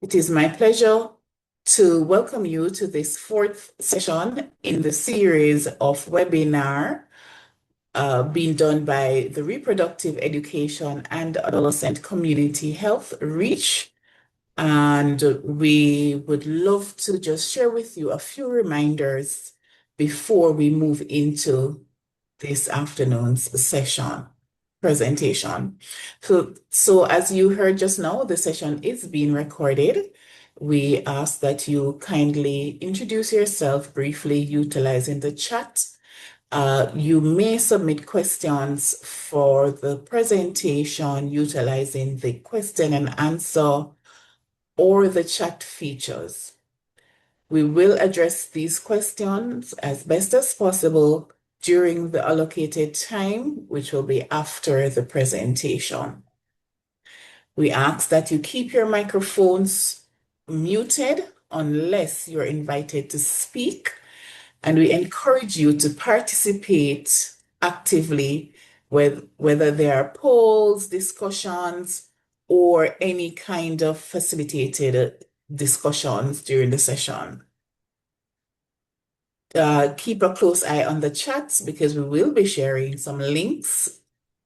It is my pleasure to welcome you to this fourth session in the series of webinar being done by the Reproductive Education and Adolescent Community Health REACH. And we would love to just share with you a few reminders before we move into this afternoon's presentation. So as you heard just now, the session is being recorded. We ask that you kindly introduce yourself briefly utilizing the chat. You may submit questions for the presentation utilizing the question and answer or the chat features. We will address these questions as best as possible during the allocated time, which will be after the presentation. We ask that you keep your microphones muted unless you're invited to speak, and we encourage you to participate actively whether there are polls, discussions, or any kind of facilitated discussions during the session. Keep a close eye on the chats because we will be sharing some links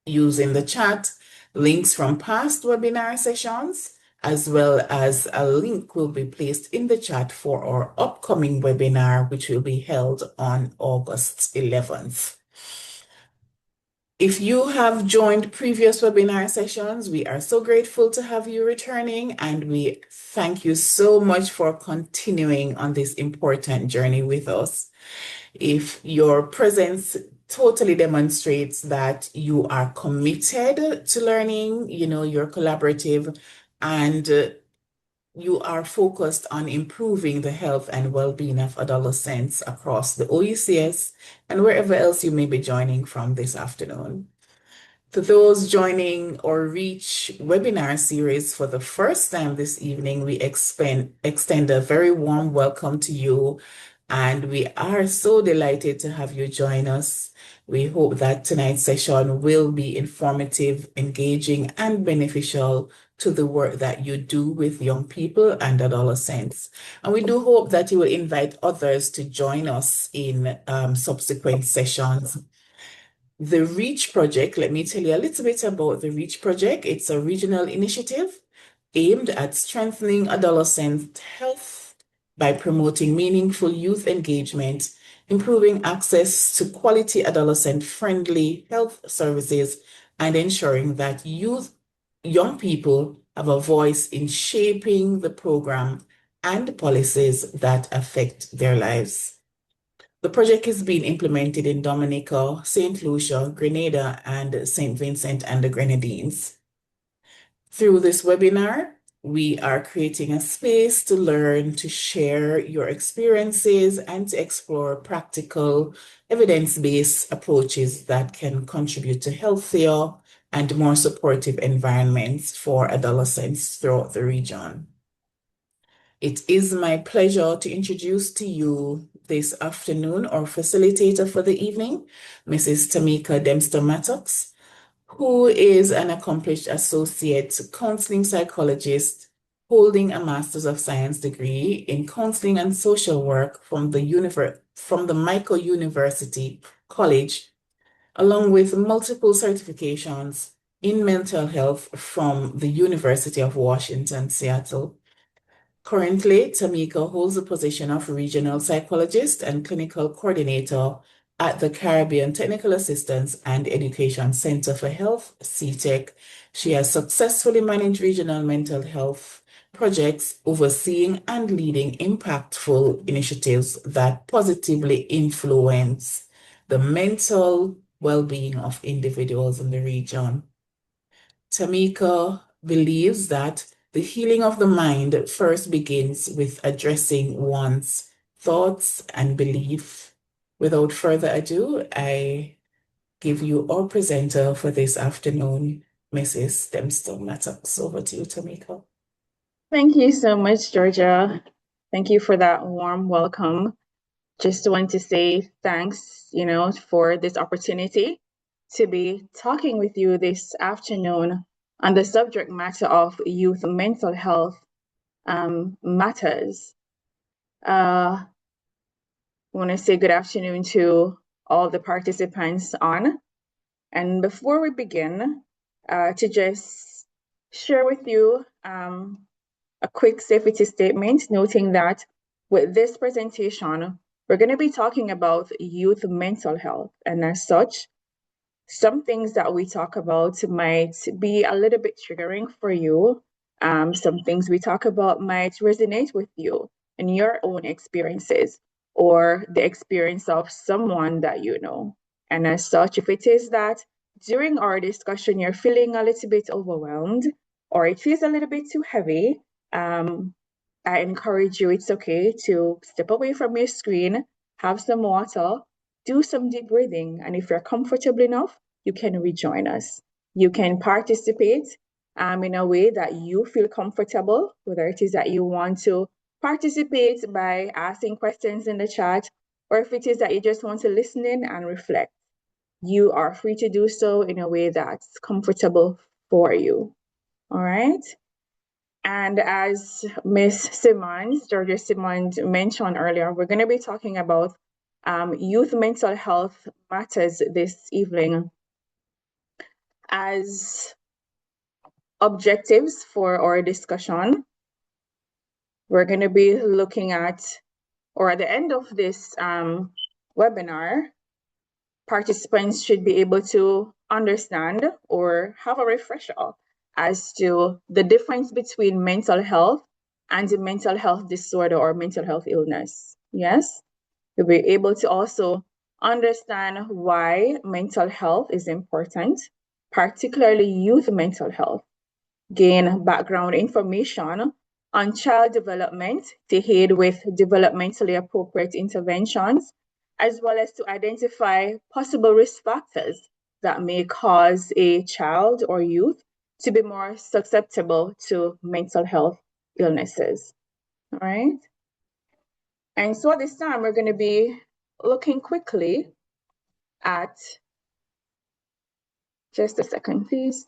using the chat, links from past webinar sessions, as well as a link will be placed in the chat for our upcoming webinar, which will be held on August 11th. If you have joined previous webinar sessions, we are so grateful to have you returning, and we thank you so much for continuing on this important journey with us. If your presence totally demonstrates that you are committed to learning, you're collaborative, and you are focused on improving the health and well-being of adolescents across the OECS and wherever else you may be joining from this afternoon. To those joining our REACH webinar series for the first time this evening, we extend a very warm welcome to you, and we are so delighted to have you join us. We hope that tonight's session will be informative, engaging, and beneficial to the work that you do with young people and adolescents. And we do hope that you will invite others to join us in subsequent sessions. The REACH project, let me tell you a little bit about the REACH project. It's a regional initiative aimed at strengthening adolescent health by promoting meaningful youth engagement, improving access to quality adolescent-friendly health services, and ensuring that young people have a voice in shaping the program and policies that affect their lives. The project is being implemented in Dominica, St. Lucia, Grenada, and St. Vincent and the Grenadines. Through this webinar, we are creating a space to learn, to share your experiences, and to explore practical, evidence-based approaches that can contribute to healthier and more supportive environments for adolescents throughout the region. It is my pleasure to introduce to you this afternoon our facilitator for the evening, Mrs. Tamika Dempster-Mattox, who is an accomplished associate counseling psychologist holding a Master's of Science degree in counseling and social work from the Michael University College, along with multiple certifications in mental health from the University of Washington, Seattle. Currently, Tamika holds the position of regional psychologist and clinical coordinator at the Caribbean Technical Assistance and Education Center for Health, CTEC. She has successfully managed regional mental health projects, overseeing and leading impactful initiatives that positively influence the mental well-being of individuals in the region. Tamika believes that the healing of the mind first begins with addressing one's thoughts and belief. Without further ado, I give you our presenter for this afternoon, Mrs. Dempster-Mattox. Over to you, Tamika. Thank you so much, Georgia. Thank you for that warm welcome. Just want to say thanks, for this opportunity to be talking with you this afternoon on the subject matter of youth mental health matters. I want to say good afternoon to all the participants on. And before we begin, to just share with you a quick safety statement, noting that with this presentation, we're going to be talking about youth mental health. And as such, some things that we talk about might be a little bit triggering for you. Some things we talk about might resonate with you in your own experiences or the experience of someone that you know. And as such, if it is that during our discussion you're feeling a little bit overwhelmed or it feels a little bit too heavy, I encourage you, it's okay to step away from your screen, have some water, do some deep breathing. And if you're comfortable enough, you can rejoin us. You can participate in a way that you feel comfortable, whether it is that you want to participate by asking questions in the chat, or if it is that you just want to listen in and reflect. You are free to do so in a way that's comfortable for you. All right. And as Miss Simmons, Georgia Simmons mentioned earlier, we're going to be talking about youth mental health matters this evening. As objectives for our discussion, we're going to be looking at, or at the end of this webinar, participants should be able to understand or have a refresher as to the difference between mental health and a mental health disorder or mental health illness. Yes, you'll be able to also understand why mental health is important, particularly youth mental health, gain background information on child development to aid with developmentally appropriate interventions, as well as to identify possible risk factors that may cause a child or youth to be more susceptible to mental health illnesses. All right. And so this time we're going to be looking quickly at, just a second, please.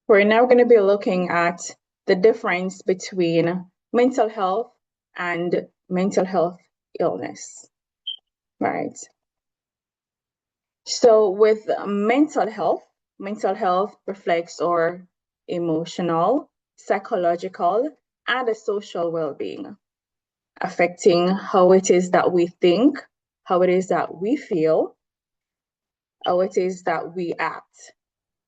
We're now going to be looking at the difference between mental health and mental health illness, right? So with mental health reflects our emotional, psychological, and a social well-being, affecting how it is that we think, how it is that we feel, how it is that we act.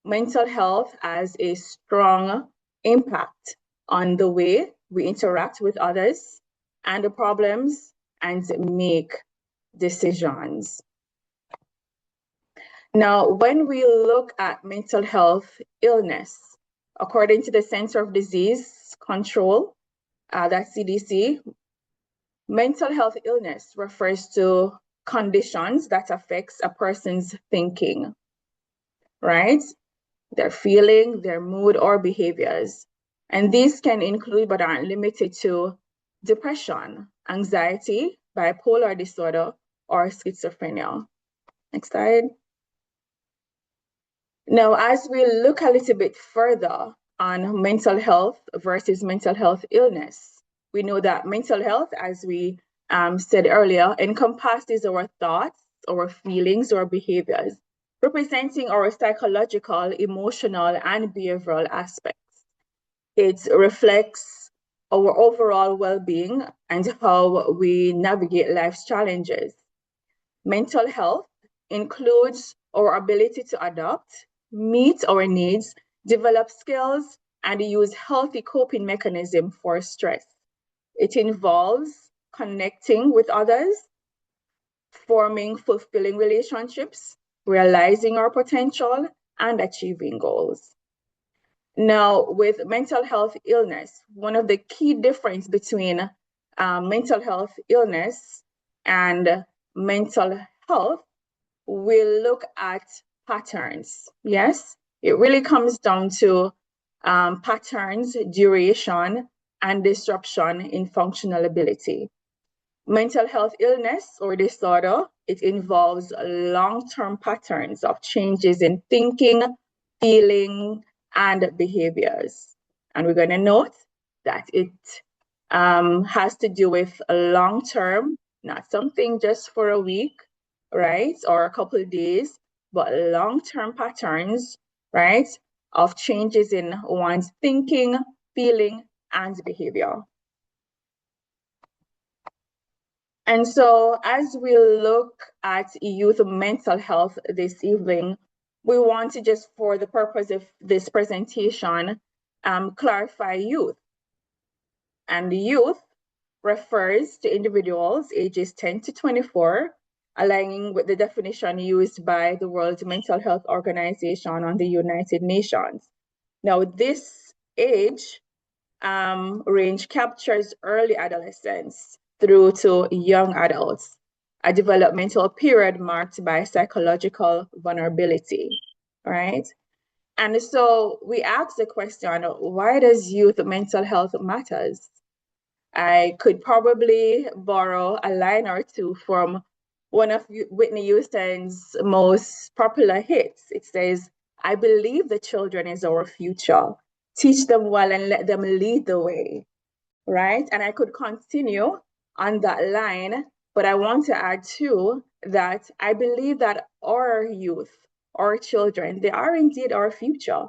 Mental health has a strong impact on the way we interact with others and the problems and make decisions. Now, when we look at mental health illness, according to the Center for Disease Control, that's CDC, mental health illness refers to conditions that affects a person's thinking, right? Their feeling, their mood, or behaviors. And these can include, but aren't limited to, depression, anxiety, bipolar disorder, or schizophrenia. Next slide. Now, as we look a little bit further on mental health versus mental health illness, we know that mental health, as we said earlier, encompasses our thoughts, our feelings, our behaviors, representing our psychological, emotional, and behavioral aspects. It reflects our overall well-being and how we navigate life's challenges. Mental health includes our ability to adapt, meet our needs, develop skills, and use healthy coping mechanisms for stress. It involves connecting with others, forming fulfilling relationships, realizing our potential, and achieving goals. Now, with mental health illness, one of the key difference between mental health illness and mental health, we'll look at patterns. Yes, it really comes down to patterns, duration, and disruption in functional ability. Mental health illness or disorder, it involves long-term patterns of changes in thinking, feeling, and behaviors. And we're going to note that it has to do with a long-term, not something just for a week, right, or a couple of days, but long-term patterns, right, of changes in one's thinking, feeling, and behavior. And so as we look at youth mental health this evening, we want to just, for the purpose of this presentation, clarify youth. And youth refers to individuals ages 10 to 24, aligning with the definition used by the World Mental Health Organization and the United Nations. Now, this age range captures early adolescence through to young adults, a developmental period marked by psychological vulnerability, right? And so we ask the question, why does youth mental health matters? I could probably borrow a line or two from one of Whitney Houston's most popular hits. It says, I believe the children is our future. Teach them well and let them lead the way, right? And I could continue on that line, but I want to add too that I believe that our youth, our children, they are indeed our future.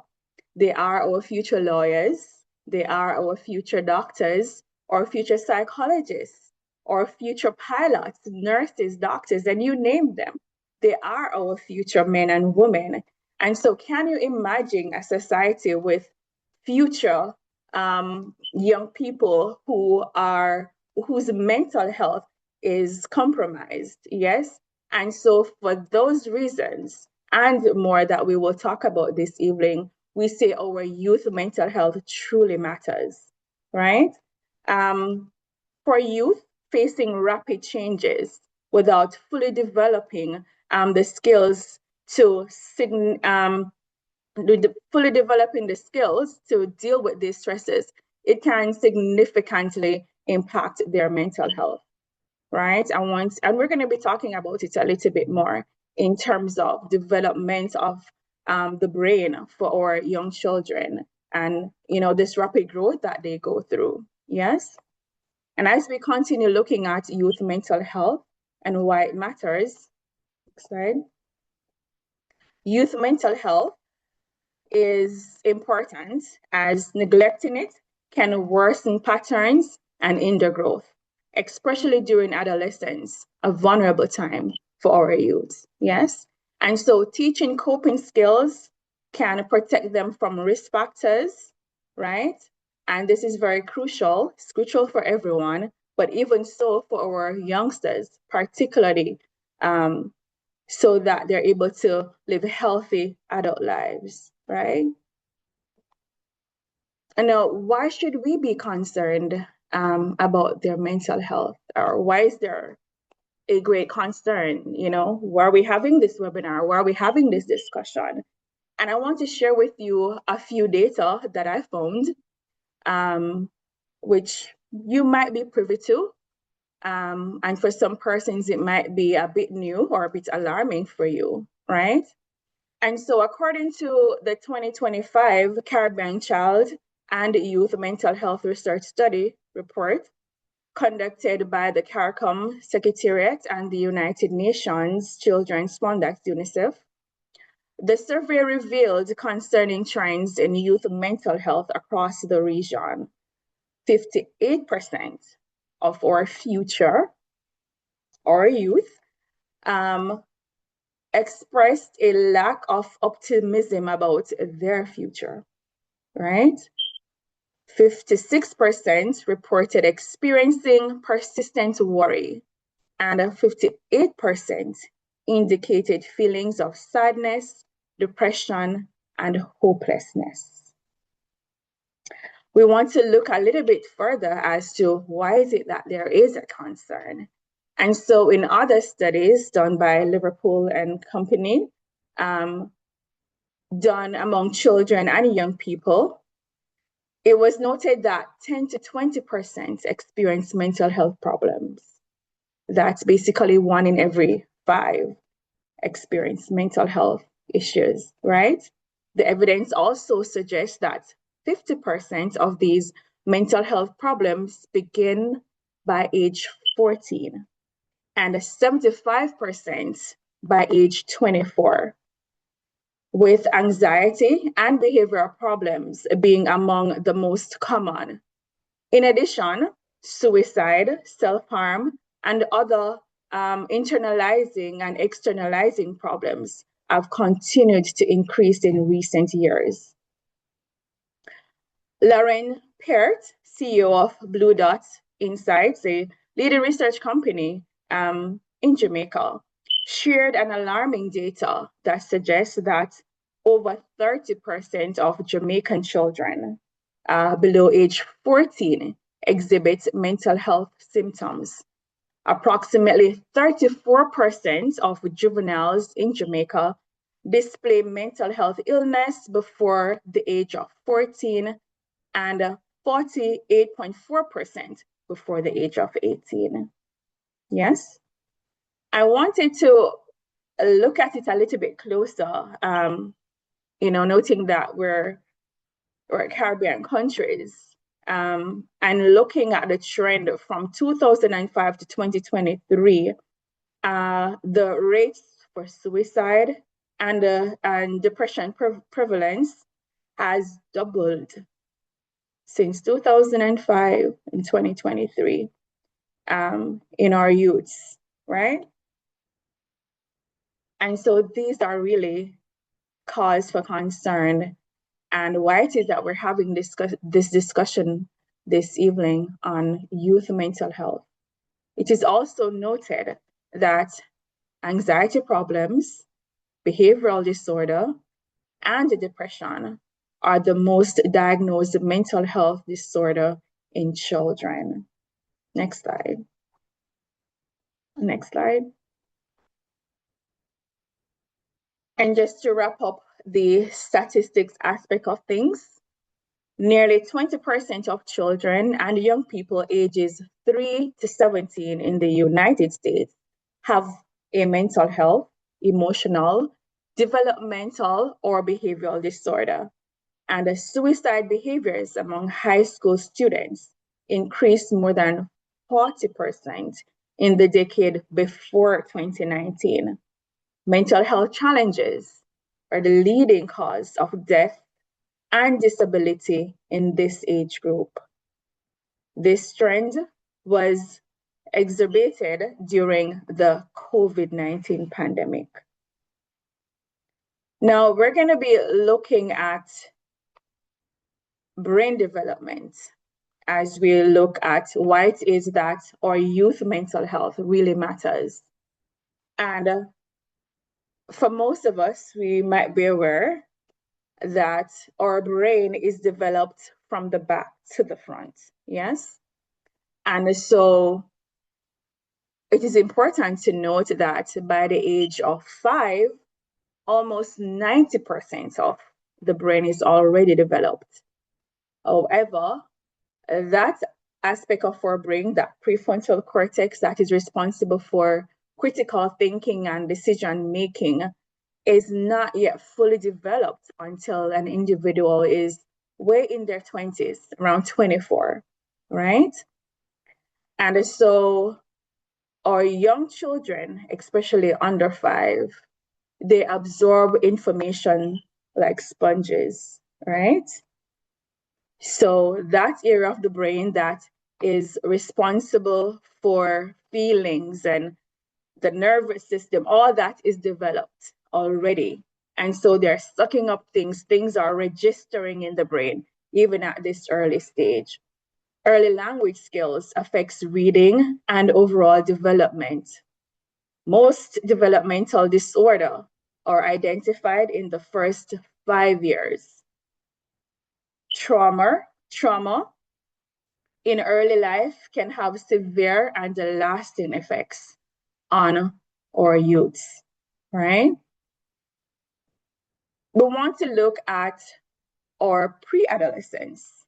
They are our future lawyers. They are our future doctors, or future psychologists, or future pilots, nurses, doctors, and you name them. They are our future men and women. And so can you imagine a society with future young people whose mental health is compromised? Yes. And so for those reasons and more that we will talk about this evening, we say our youth mental health truly matters, right? For youth facing rapid changes without fully developing the skills to fully developing the skills to deal with these stresses, it can significantly impact their mental health, right? And we're going to be talking about it a little bit more in terms of development of the brain for our young children and this rapid growth that they go through. Yes. And as we continue looking at youth mental health and why it matters, next slide. Youth mental health is important as neglecting it can worsen patterns and hinder growth, especially during adolescence, a vulnerable time for our youth. Yes. And so teaching coping skills can protect them from risk factors, right? And this is very crucial. It's crucial for everyone, but even so for our youngsters, particularly so that they're able to live healthy adult lives, right? And now, why should we be concerned about their mental health? Or why is there a great concern? Why are we having this webinar? Why are we having this discussion? And I want to share with you a few data that I found, which you might be privy to. And for some persons, it might be a bit new or a bit alarming for you, right? And so according to the 2025 Caribbean Child and Youth Mental Health Research Study report conducted by the CARICOM Secretariat and the United Nations Children's Fund, that's UNICEF, the survey revealed concerning trends in youth mental health across the region. 58% of our future, our youth, expressed a lack of optimism about their future, right? 56% reported experiencing persistent worry, and 58% indicated feelings of sadness, depression, and hopelessness. We want to look a little bit further as to why is it that there is a concern. And so in other studies done by Liverpool and Company, done among children and young people, it was noted that 10 to 20% experience mental health problems. That's basically 1 in every 5 experience mental health issues, right? The evidence also suggests that 50% of these mental health problems begin by age 14 and 75% by age 24, with anxiety and behavioral problems being among the most common. In addition, suicide, self-harm, and other internalizing and externalizing problems have continued to increase in recent years. Lauren Peart, CEO of Blue Dot Insights, a leading research company in Jamaica, shared an alarming data that suggests that over 30% of Jamaican children below age 14 exhibit mental health symptoms. Approximately 34% of juveniles in Jamaica display mental health illness before the age of 14 and 48.4% before the age of 18. Yes? I wanted to look at it a little bit closer, noting that we're Caribbean countries, and looking at the trend from 2005 to 2023, the rates for suicide and depression prevalence has doubled since 2005 and 2023 in our youths, right? And so these are really cause for concern, and why it is that we're having this discussion this evening on youth mental health. It is also noted that anxiety problems, behavioral disorder, and depression are the most diagnosed mental health disorder in children. Next slide. Next slide. And just to wrap up the statistics aspect of things, nearly 20% of children and young people ages 3 to 17 in the United States have a mental health, emotional, developmental, or behavioral disorder. And the suicide behaviors among high school students increased more than 40% in the decade before 2019. Mental health challenges are the leading cause of death and disability in this age group. This trend was exacerbated during the COVID-19 pandemic. Now we're going to be looking at brain development as we look at why it is that our youth mental health really matters. And for most of us, we might be aware that our brain is developed from the back to the front, yes? And so it is important to note that by the age of 5, almost 90% of the brain is already developed. However, that aspect of our brain, that prefrontal cortex that is responsible for critical thinking and decision making, is not yet fully developed until an individual is way in their 20s, around 24, right? And so our young children, especially under 5, they absorb information like sponges, right? So that area of the brain that is responsible for feelings and the nervous system, all that is developed already. And so they're sucking up things are registering in the brain, even at this early stage. Early language skills affects reading and overall development. Most developmental disorder are identified in the first 5 years. Trauma in early life can have severe and lasting effects on our youths, right? We want to look at our pre-adolescence,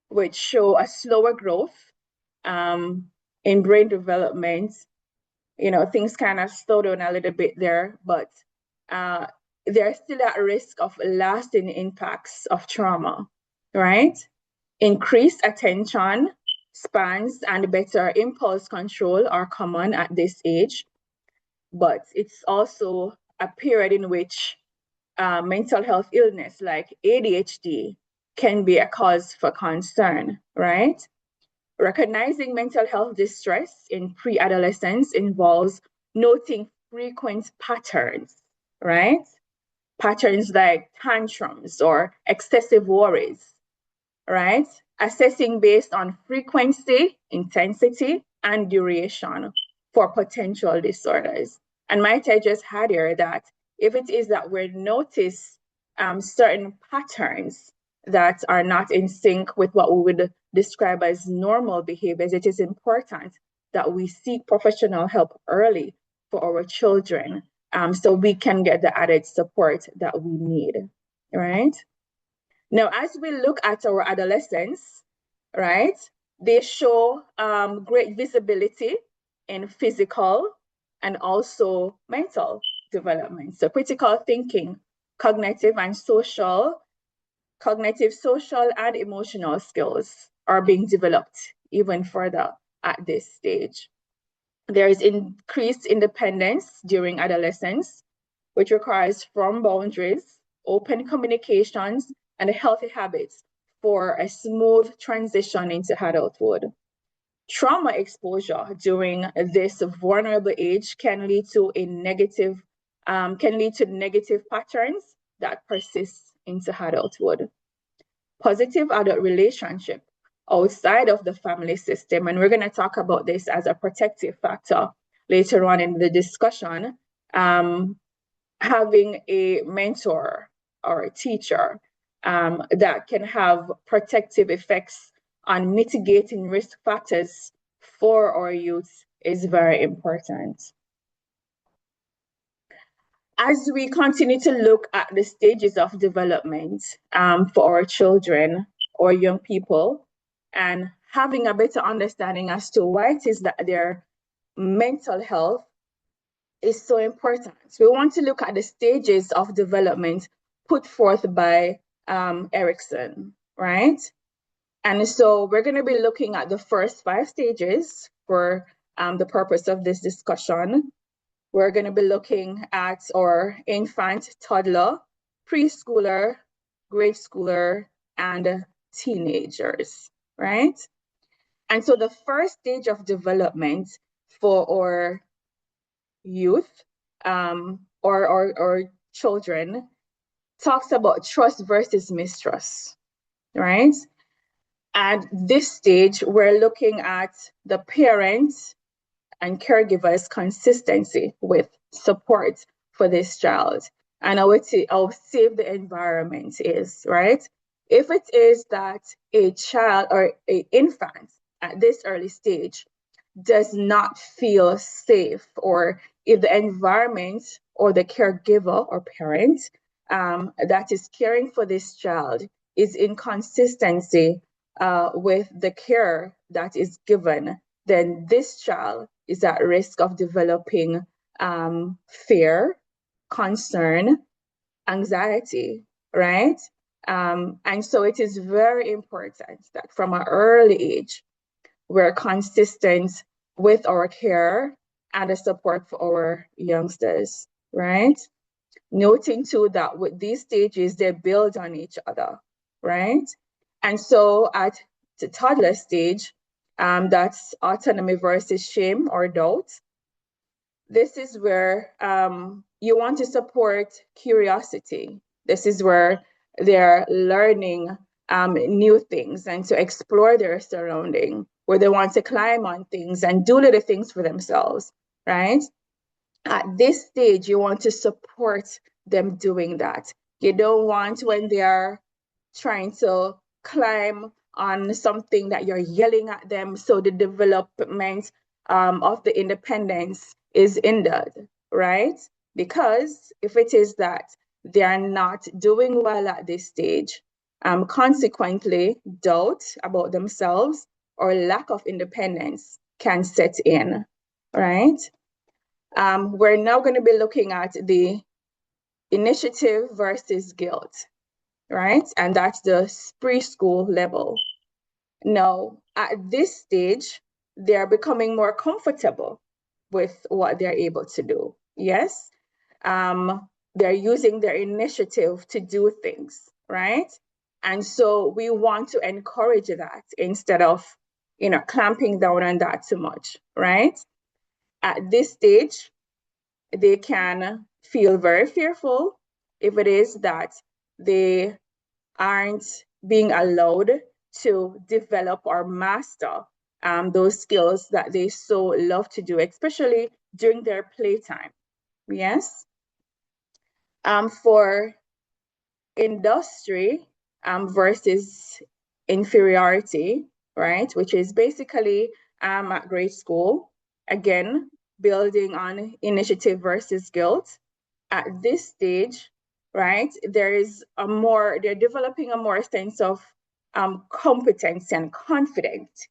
which show a slower growth in brain development. Things kind of slow down a little bit there, but they're still at risk of lasting impacts of trauma, right? Increased attention spans and better impulse control are common at this age, but it's also a period in which mental health illness like ADHD can be a cause for concern, right? Recognizing mental health distress in pre-adolescence involves noting frequent patterns, right? Patterns like tantrums or excessive worries, right? Assessing based on frequency, intensity, and duration for potential disorders. And might I just add here that if it is that we notice certain patterns that are not in sync with what we would describe as normal behaviors, it is important that we seek professional help early for our children, so we can get the added support that we need, right? Now, as we look at our adolescents, right, they show great visibility in physical and also mental development. So critical thinking, cognitive, social, and emotional skills are being developed even further at this stage. There is increased independence during adolescence, which requires firm boundaries, open communications, and healthy habits for a smooth transition into adulthood. Trauma exposure during this vulnerable age can lead to negative patterns that persist into adulthood. Positive adult relationship outside of the family system, and we're going to talk about this as a protective factor later on in the discussion. Having a mentor or a teacher that can have protective effects on mitigating risk factors for our youth is very important. As we continue to look at the stages of development for our children or young people, and having a better understanding as to why it is that their mental health is so important. We want to look at the stages of development put forth by Erikson, right? And so we're going to be looking at the first 5 stages for the purpose of this discussion. We're going to be looking at our infant, toddler, preschooler, grade schooler, and teenagers, right? And so the first stage of development for our youth or children talks about trust versus mistrust, right? At this stage, we're looking at the parents and caregivers' consistency with support for this child. And how safe the environment is, right? If it is that a child or an infant at this early stage does not feel safe, or if the environment or the caregiver or parent that is caring for this child is inconsistency with the care that is given, then this child is at risk of developing fear, concern, anxiety, right? And so it is very important that from an early age, we're consistent with our care and the support for our youngsters, right? Noting too that with these stages, they build on each other, right? And so at the toddler stage, that's autonomy versus shame or doubt. This is where you want to support curiosity. This is where they're learning new things and to explore their surrounding, where they want to climb on things and do little things for themselves, right? At this stage, you want to support them doing that. You don't want when they are trying to climb on something that you're yelling at them, so the development of the independence is hindered, right? Because if it is that they are not doing well at this stage. Consequently, doubt about themselves or lack of independence can set in, right? We're now going to be looking at the initiative versus guilt, right? And that's the preschool level. Now, at this stage, they're becoming more comfortable with what they're able to do. Yes, they're using their initiative to do things, right? And so we want to encourage that instead of, clamping down on that too much, right? At this stage, they can feel very fearful if it is that they aren't being allowed to develop or master those skills that they so love to do, especially during their playtime. Yes. For industry versus inferiority, right, which is basically at grade school, again, building on initiative versus guilt. At this stage, right, they're developing a more sense of competence and confidence,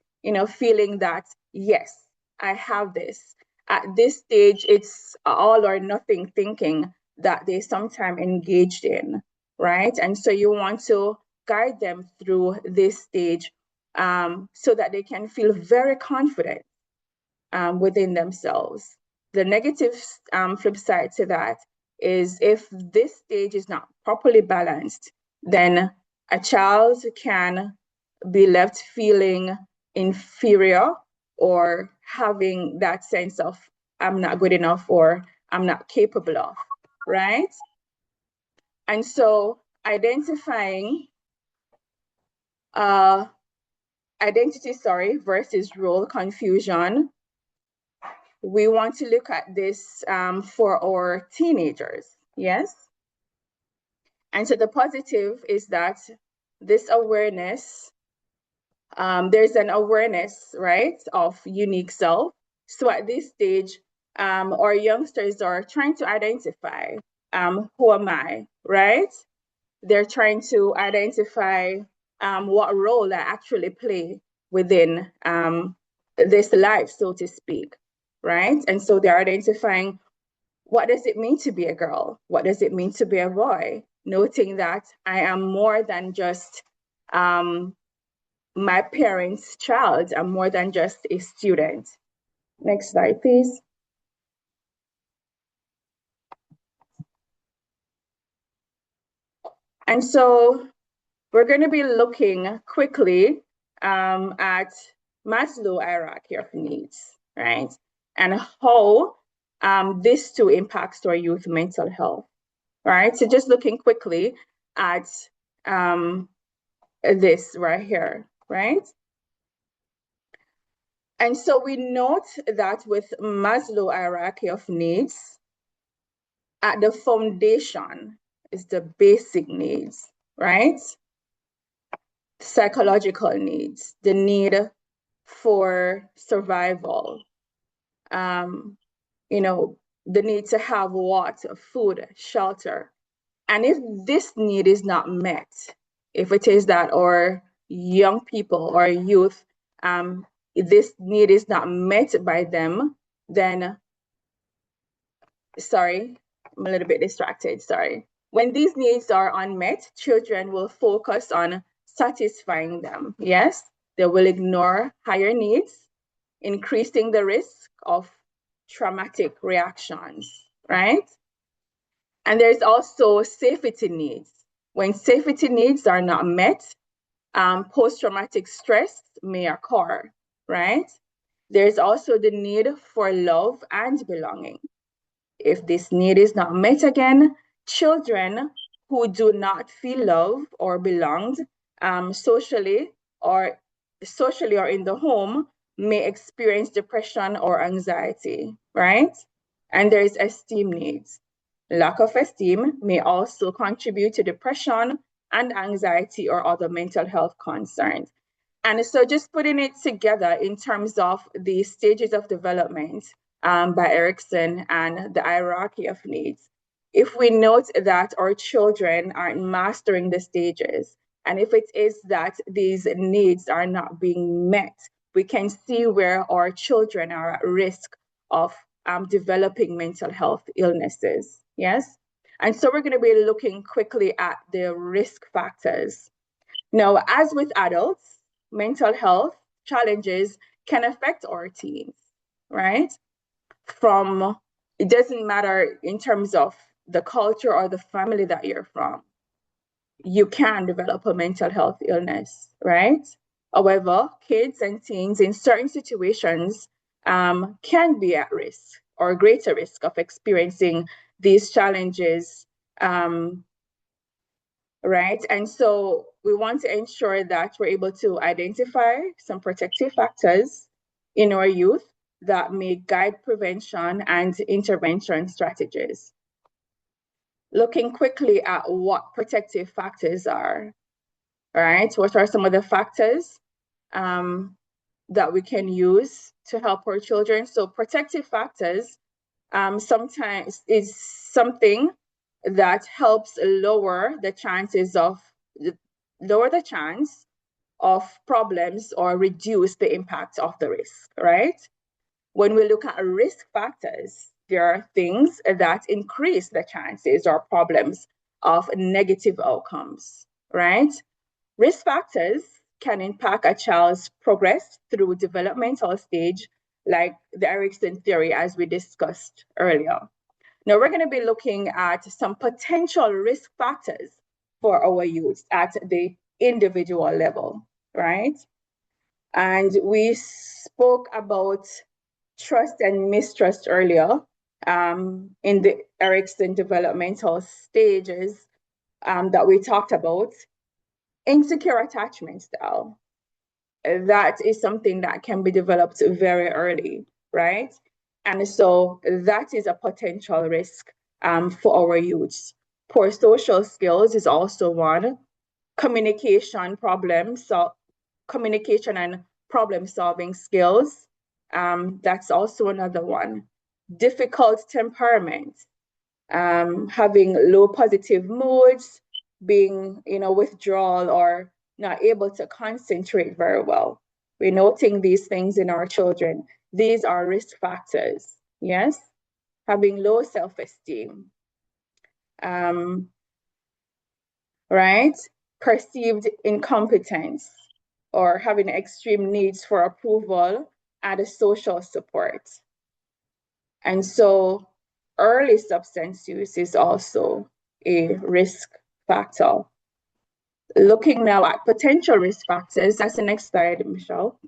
feeling that, yes, I have this. At this stage, it's all or nothing thinking that they sometimes engaged in, right? And so you want to guide them through this stage so that they can feel very confident within themselves. The negative flip side to that is if this stage is not properly balanced, then a child can be left feeling inferior or having that sense of I'm not good enough or I'm not capable of, right? And so identifying identity, versus role confusion, we want to look at this for our teenagers, yes? And so the positive is that this awareness, there's an awareness, right, of unique self. So at this stage, our youngsters are trying to identify who am I, right? They're trying to identify what role I actually play within this life, so to speak, right? And so they're identifying what does it mean to be a girl? What does it mean to be a boy? Noting that I am more than just my parents' child. I'm more than just a student. Next slide, please. And so we're going to be looking quickly at Maslow hierarchy of needs, right? And how this too impacts our youth mental health, right? So just looking quickly at this right here, right? And so we note that with Maslow hierarchy of needs, at the foundation is the basic needs, right? Psychological needs, the need for survival, the need to have water, food, shelter. And if this need is not met, if it is that our young people or youth, this need is not met by them, then, sorry, I'm a little bit distracted, sorry. When these needs are unmet, children will focus on satisfying them, yes? They will ignore higher needs, increasing the risk of traumatic reactions, right? And there's also safety needs. When safety needs are not met, post-traumatic stress may occur, right? There's also the need for love and belonging. If this need is not met again, children who do not feel loved or belonged socially or in the home may experience depression or anxiety, right? And there is esteem needs. Lack of esteem may also contribute to depression and anxiety or other mental health concerns. And so just putting it together in terms of the stages of development by Erikson and the hierarchy of needs, if we note that our children aren't mastering the stages, and if it is that these needs are not being met, we can see where our children are at risk of developing mental health illnesses. Yes? And so we're going to be looking quickly at the risk factors. Now, as with adults, mental health challenges can affect our teens, right? From it doesn't matter in terms of the culture or the family that you're from, you can develop a mental health illness, right? However, kids and teens in certain situations can be at risk or greater risk of experiencing these challenges, right? And so we want to ensure that we're able to identify some protective factors in our youth that may guide prevention and intervention strategies. Looking quickly at what protective factors are, right? What are some of the factors that we can use to help our children? So protective factors sometimes is something that helps lower the chance of problems or reduce the impact of the risk, right? When we look at risk factors, there are things that increase the chances or problems of negative outcomes, right? Risk factors can impact a child's progress through developmental stage, like the Erikson theory, as we discussed earlier. Now, we're going to be looking at some potential risk factors for our youth at the individual level, right? And we spoke about trust and mistrust earlier in the Erikson developmental stages that we talked about. Insecure attachment style, that is something that can be developed very early, right? And so that is a potential risk for our youth. Poor social skills is also one. Communication and problem solving skills, that's also another one. Difficult temperament, having low positive moods, being, withdrawal or not able to concentrate very well. We're noting these things in our children. These are risk factors, yes? Having low self-esteem, right? Perceived incompetence or having extreme needs for approval and social support. And so early substance use is also a risk factor. Looking now at potential risk factors, that's the next slide, Michelle.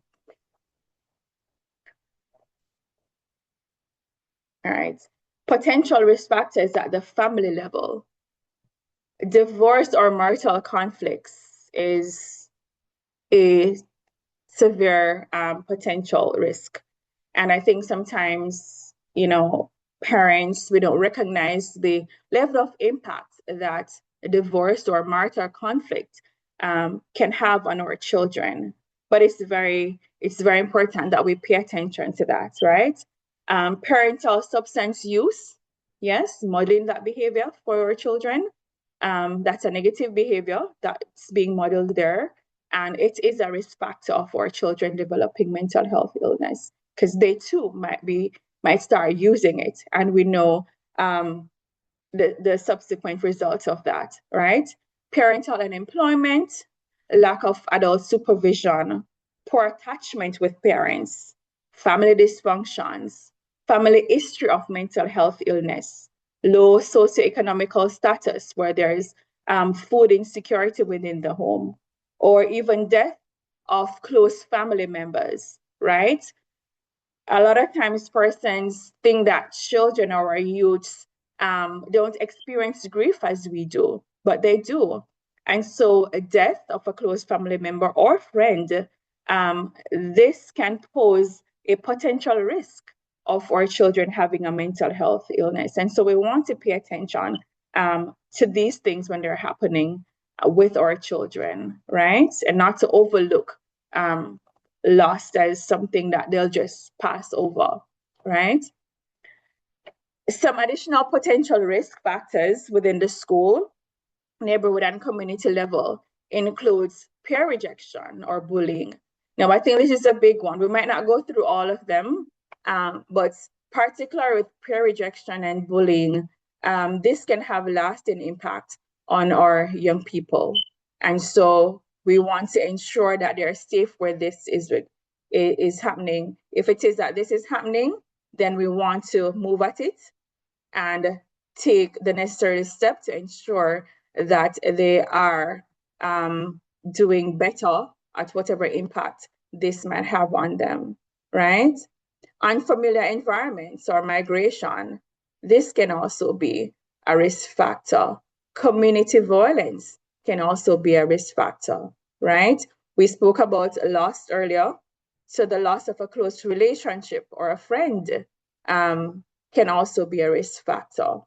All right, potential risk factors at the family level. Divorce or marital conflicts is a severe potential risk. And I think sometimes, parents, we don't recognize the level of impact that a divorce or marital conflict can have on our children. But it's very important that we pay attention to that, right? Parental substance use, yes, modeling that behavior for our children. That's a negative behavior that's being modeled there. And it is a risk factor of our children developing mental health illness, because they too might start using it. And we know the subsequent results of that, right? Parental unemployment, lack of adult supervision, poor attachment with parents, family dysfunctions, family history of mental health illness, low socioeconomical status where there is food insecurity within the home, or even death of close family members, right? A lot of times persons think that children or our youths don't experience grief as we do, but they do. And so a death of a close family member or friend, this can pose a potential risk of our children having a mental health illness. And so we want to pay attention to these things when they're happening with our children, right? And not to overlook loss as something that they'll just pass over, right? Some additional potential risk factors within the school, neighborhood, and community level includes peer rejection or bullying. Now, I think this is a big one. We might not go through all of them, but particularly with peer rejection and bullying, this can have lasting impact on our young people. And so we want to ensure that they're safe where this is happening. If it is that this is happening, then we want to move at it and take the necessary step to ensure that they are doing better at whatever impact this might have on them, right? Unfamiliar environments or migration, this can also be a risk factor. Community violence can also be a risk factor, right? We spoke about loss earlier. So the loss of a close relationship or a friend can also be a risk factor.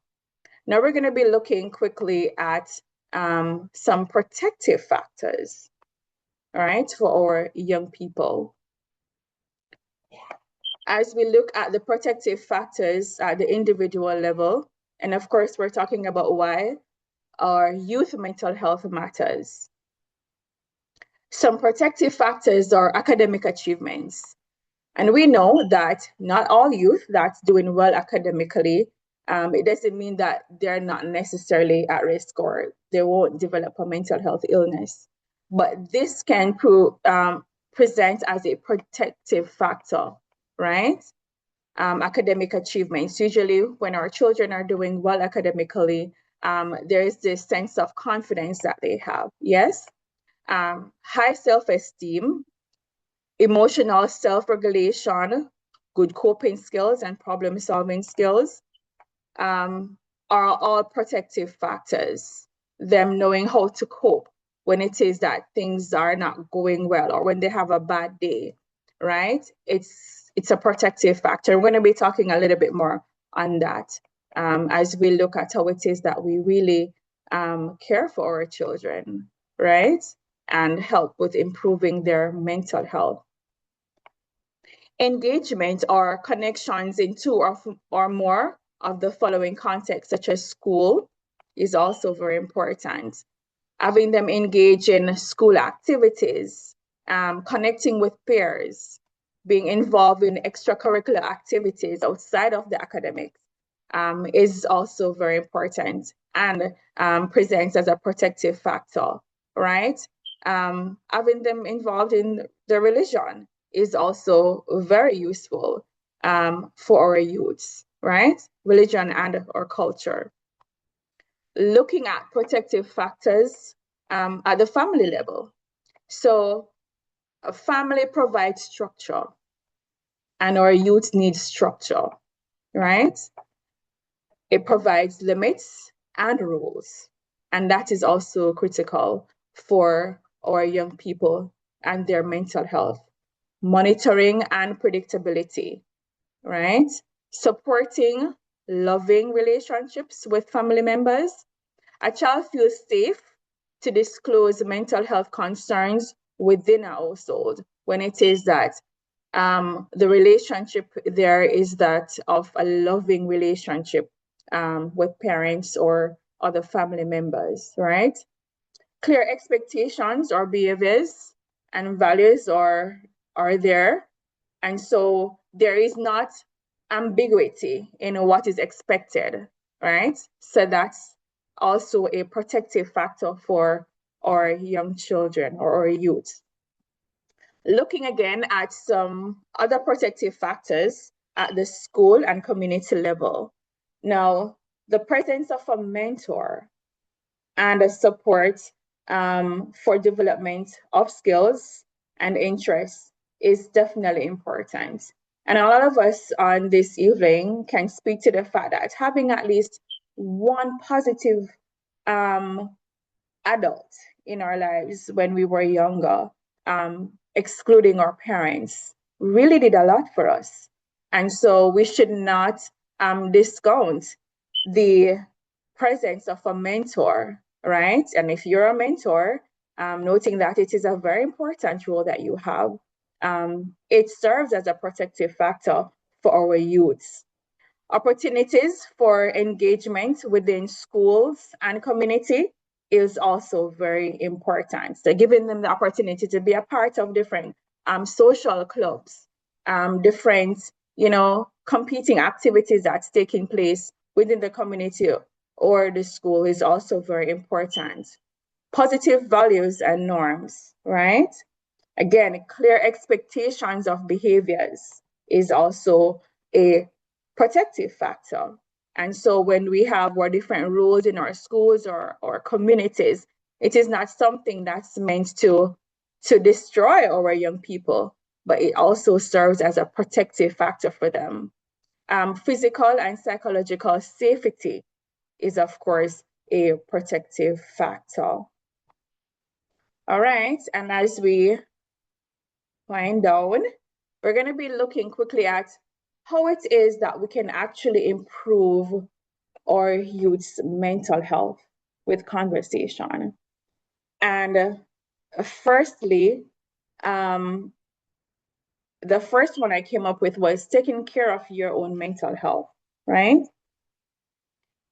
Now we're going to be looking quickly at some protective factors, all right, for our young people. As we look at the protective factors at the individual level, and of course, we're talking about why our youth mental health matters. Some protective factors are academic achievements. And we know that not all youth that's doing well academically, it doesn't mean that they're not necessarily at risk or they won't develop a mental health illness. But this can present as a protective factor, right? Academic achievements. Usually when our children are doing well academically, there is this sense of confidence that they have, yes? High self-esteem, emotional self-regulation, good coping skills, and problem-solving skills are all protective factors. Them knowing how to cope when it is that things are not going well or when they have a bad day, right? It's a protective factor. We're going to be talking a little bit more on that as we look at how it is that we really care for our children, right? And help with improving their mental health. Engagement or connections in two or more of the following contexts, such as school, is also very important. Having them engage in school activities, connecting with peers, being involved in extracurricular activities outside of the academics is also very important and presents as a protective factor, right? Having them involved in the religion is also very useful for our youths, right? Religion and our culture. Looking at protective factors at the family level. So a family provides structure and our youth need structure, right? It provides limits and rules. And that is also critical for our young people and their mental health. Monitoring and predictability, right? Supporting loving relationships with family members. A child feels safe to disclose mental health concerns within a household when it is that the relationship there is that of a loving relationship with parents or other family members, right? Clear expectations or behaviors and values are there. And so there is not ambiguity in what is expected, right? So that's also a protective factor for our young children or our youth. Looking again at some other protective factors at the school and community level. Now, the presence of a mentor and a support for development of skills and interests is definitely important. And a lot of us on this evening can speak to the fact that having at least one positive adult in our lives when we were younger, excluding our parents, really did a lot for us. And so we should not discount the presence of a mentor, right? And if you're a mentor, noting that it is a very important role that you have, it serves as a protective factor for our youths. Opportunities for engagement within schools and community is also very important. So giving them the opportunity to be a part of different social clubs, different, competing activities that's taking place within the community or the school is also very important. Positive values and norms, right? Again, clear expectations of behaviors is also a protective factor. And so when we have our different rules in our schools or communities, it is not something that's meant to destroy our young people, but it also serves as a protective factor for them. Physical and psychological safety is, of course, a protective factor. All right, and as we wind down, we're going to be looking quickly at how it is that we can actually improve our youth's mental health with conversation. And firstly, the first one I came up with was taking care of your own mental health, right?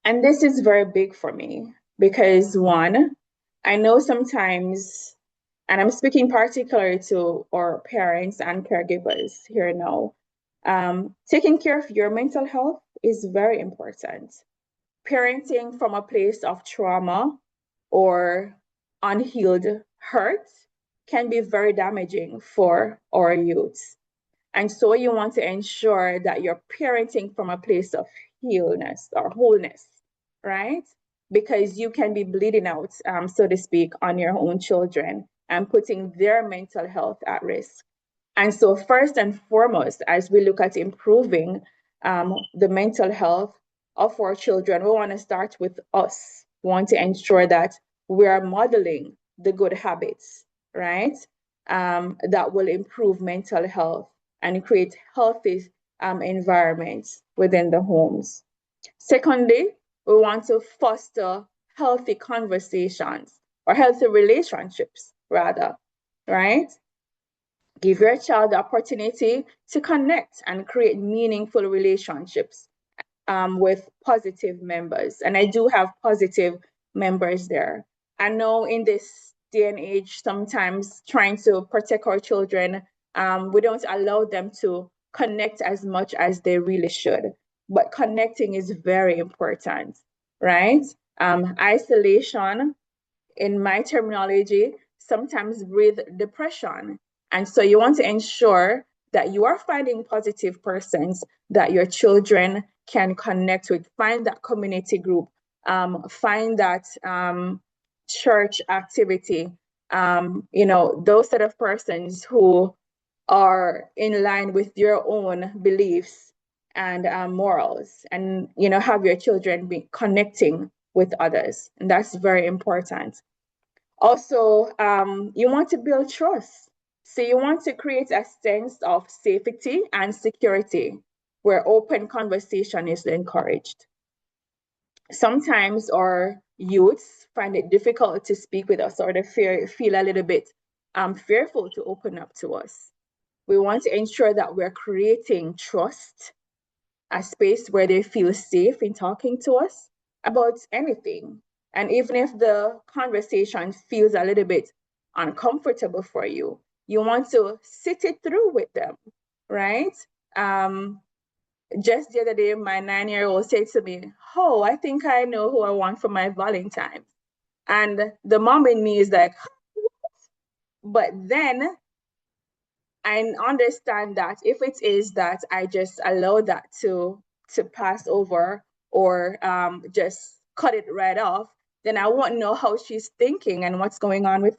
And this is very big for me because one, I know sometimes, and I'm speaking particularly to our parents and caregivers here now, taking care of your mental health is very important. Parenting from a place of trauma or unhealed hurt can be very damaging for our youth. And so you want to ensure that you're parenting from a place of healness or wholeness, right? Because you can be bleeding out, so to speak, on your own children and putting their mental health at risk. And so, first and foremost, as we look at improving the mental health of our children, we want to start with us. We want to ensure that we are modeling the good habits, right? That will improve mental health and create healthy environments within the homes. Secondly, we want to foster healthy conversations or healthy relationships, rather, right? Give your child the opportunity to connect and create meaningful relationships with positive members. And I do have positive members there. I know in this day and age, sometimes trying to protect our children, we don't allow them to connect as much as they really should. But connecting is very important, right? Isolation, in my terminology, sometimes breed depression. And so you want to ensure that you are finding positive persons that your children can connect with, find that community group, find that church activity, those set of persons who are in line with your own beliefs and morals, and have your children be connecting with others, and that's very important. Also, you want to build trust. So you want to create a sense of safety and security where open conversation is encouraged. Sometimes our youths find it difficult to speak with us, or they feel a little bit fearful to open up to us. We want to ensure that we're creating trust, a space where they feel safe in talking to us about anything. And even if the conversation feels a little bit uncomfortable for you, you want to sit it through with them, right? Just the other day, my 9-year-old said to me, "Oh, I think I know who I want for my Valentine's." And the mom in me is like, but then I understand that if it is that I just allow that to pass over or just cut it right off, then I won't know how she's thinking and what's going on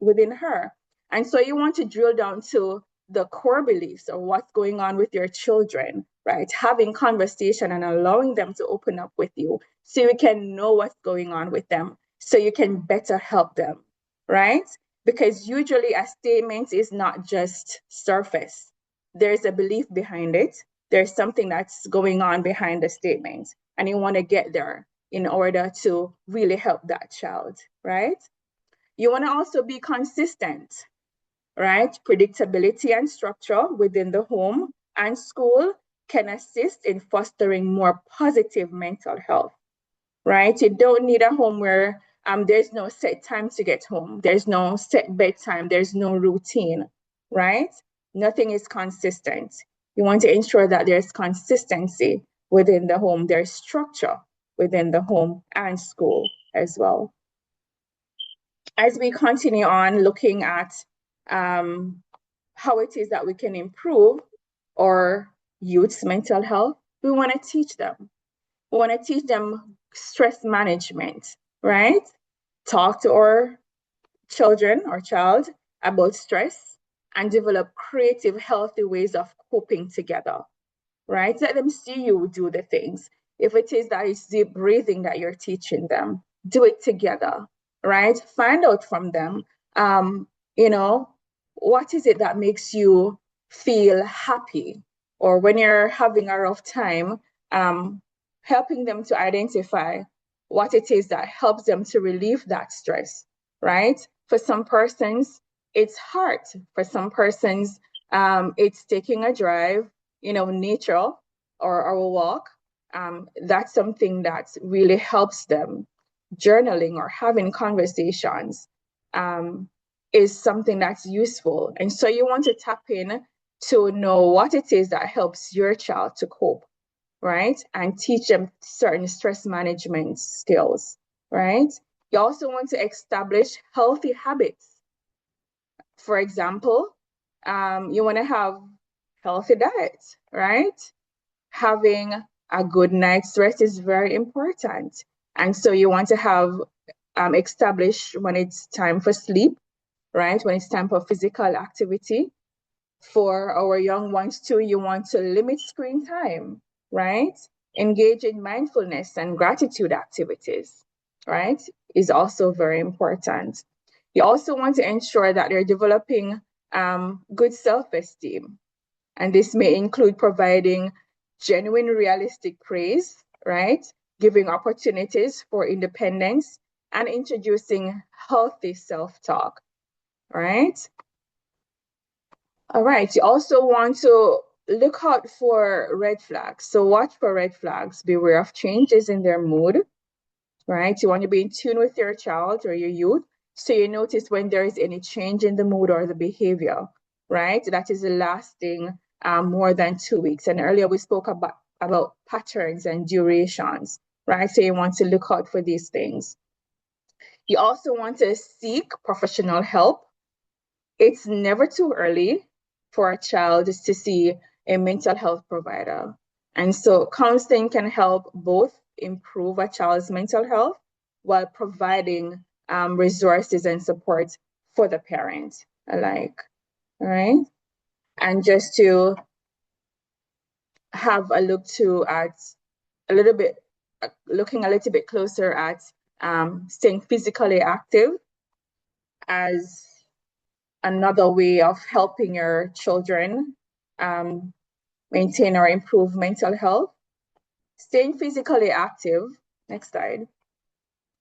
within her. And so you want to drill down to the core beliefs or what's going on with your children, right? Having conversation and allowing them to open up with you so you can know what's going on with them, so you can better help them, right? Because usually a statement is not just surface. There's a belief behind it. There's something that's going on behind the statement, and you want to get there in order to really help that child, right? You want to also be consistent, right? Predictability and structure within the home and school can assist in fostering more positive mental health, right? You don't need a home where there's no set time to get home. There's no set bedtime. There's no routine, right? Nothing is consistent. You want to ensure that there's consistency within the home. There's structure within the home and school as well. As we continue on looking at how it is that we can improve our youth's mental health, we want to teach them. We want to teach them stress management, right? Talk to our children or child about stress and develop creative, healthy ways of coping together, right? Let them see you do the things. If it is that it's deep breathing that you're teaching them, do it together, right? Find out from them, you know, what is it that makes you feel happy? Or when you're having a rough time, helping them to identify what it is that helps them to relieve that stress, right? For some persons, it's heart. For some persons, it's taking a drive, nature or a walk. That's something that really helps them. Journaling or having conversations is something that's useful. And so you want to tap in to know what it is that helps your child to cope, right? And teach them certain stress management skills, right? You also want to establish healthy habits. For example, you want to have healthy diet, right? Having a good night's rest is very important. And so you want to have establish when it's time for sleep, right? When it's time for physical activity. For our young ones too, you want to limit screen time, right? Engage in mindfulness and gratitude activities, right? Is also very important. You also want to ensure that they're developing good self-esteem. And this may include providing genuine, realistic praise, right? Giving opportunities for independence and introducing healthy self-talk, right? All right, you also want to look out for red flags. So watch for red flags, beware of changes in their mood, right? You want to be in tune with your child or your youth. So you notice when there is any change in the mood or the behavior, right? That is lasting more than 2 weeks. And earlier we spoke about patterns and durations, right? So you want to look out for these things. You also want to seek professional help. It's never too early for a child to see a mental health provider. And so counseling can help both improve a child's mental health while providing resources and support for the parent alike, right? And just to have a look looking a little bit closer at staying physically active as another way of helping your children maintain or improve mental health. Staying physically active, next slide,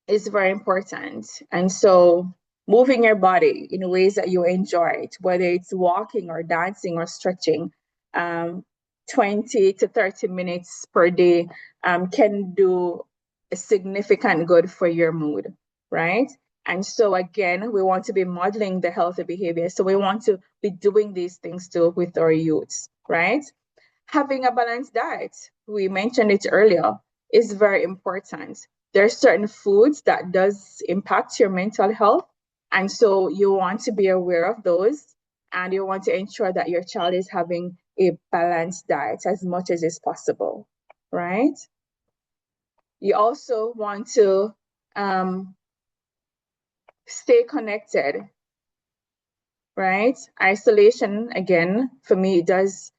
is very important. And so moving your body in ways that you enjoy it, whether it's walking or dancing or stretching, 20 to 30 minutes per day can do a significant good for your mood, right? And so again, we want to be modeling the healthy behavior. So we want to be doing these things too with our youths, right? Having a balanced diet, we mentioned it earlier, is very important. There are certain foods that does impact your mental health. And so you want to be aware of those and you want to ensure that your child is having a balanced diet as much as is possible, right? You also want to stay connected, right? Isolation, again, for me, it does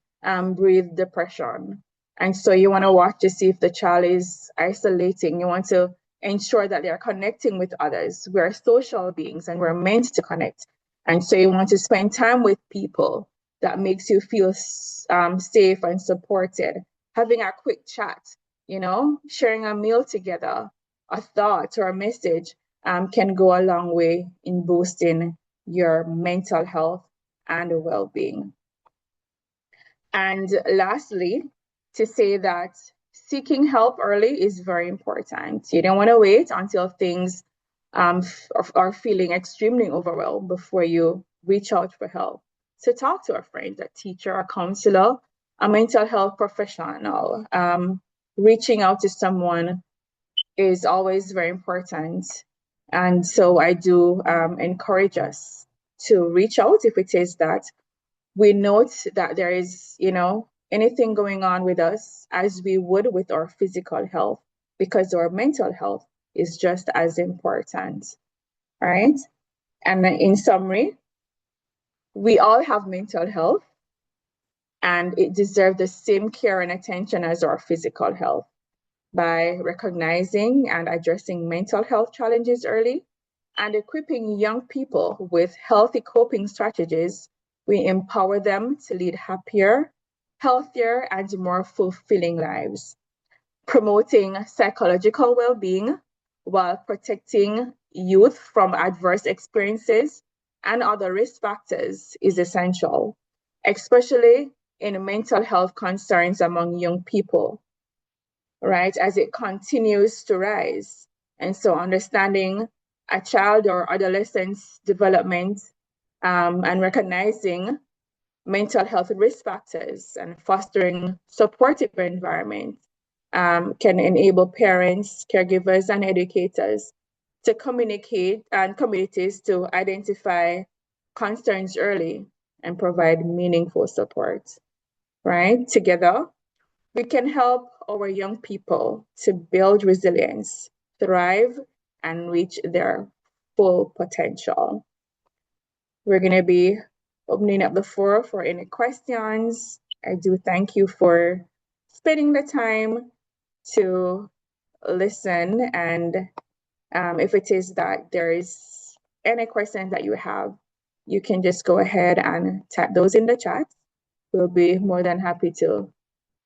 breed depression. And so you want to watch to see if the child is isolating. You want to ensure that they're connecting with others. We're social beings and we're meant to connect. And so you want to spend time with people that makes you feel safe and supported. Having a quick chat, sharing a meal together, a thought or a message can go a long way in boosting your mental health and well-being. And lastly, to say that seeking help early is very important. You don't want to wait until things are feeling extremely overwhelmed before you reach out for help. So talk to a friend, a teacher, a counselor, a mental health professional. Reaching out to someone is always very important. And so I do encourage us to reach out if it is that we note that there is, anything going on with us as we would with our physical health, because our mental health is just as important, right? And in summary, we all have mental health and it deserves the same care and attention as our physical health. By recognizing and addressing mental health challenges early and equipping young people with healthy coping strategies, we empower them to lead happier, healthier, and more fulfilling lives. Promoting psychological well being while protecting youth from adverse experiences and other risk factors is essential, especially in mental health concerns among young people, right, as it continues to rise. And so understanding a child or adolescent's development and recognizing mental health risk factors and fostering supportive environment can enable parents, caregivers, and educators to communicate and communities to identify concerns early and provide meaningful support, right? Together, we can help our young people to build resilience, thrive, and reach their full potential. We're going to be opening up the floor for any questions. I do thank you for spending the time to listen. And if it is that there is any questions that you have, you can just go ahead and type those in the chat. We'll be more than happy to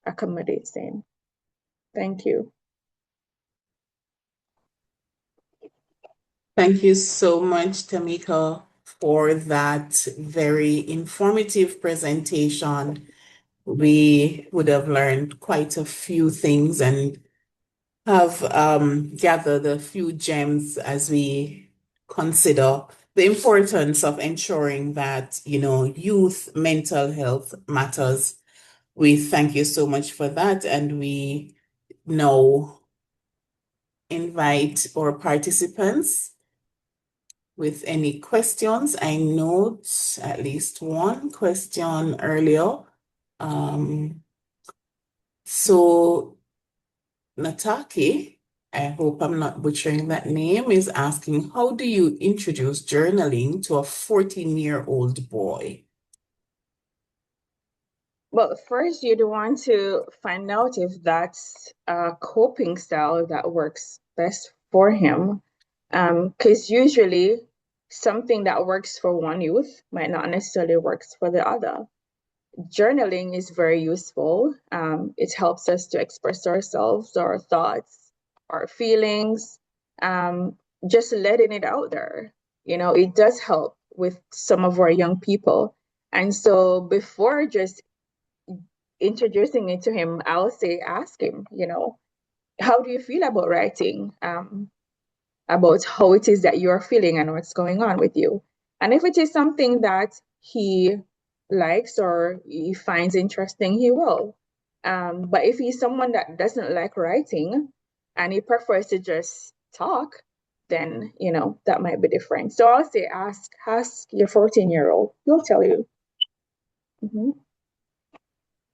accommodate them. Thank you. Thank you so much, Tamika, for that very informative presentation. We would have learned quite a few things and have gathered a few gems as we consider the importance of ensuring that, youth mental health matters. We thank you so much for that, and we now invite our participants with any questions. I note at least one question earlier. So Nataki, I hope I'm not butchering that name, is asking, how do you introduce journaling to a 14-year-old boy? Well, first you'd want to find out if that's a coping style that works best for him. Because usually something that works for one youth might not necessarily work for the other. Journaling is very useful. It helps us to express ourselves, our thoughts, our feelings, just letting it out there. It does help with some of our young people. And so before just introducing it to him, I'll say, ask him, how do you feel about writing? About how it is that you're feeling and what's going on with you. And if it is something that he likes or he finds interesting, he will. But if he's someone that doesn't like writing and he prefers to just talk, then, that might be different. So I'll say, ask your 14-year-old. He'll tell you.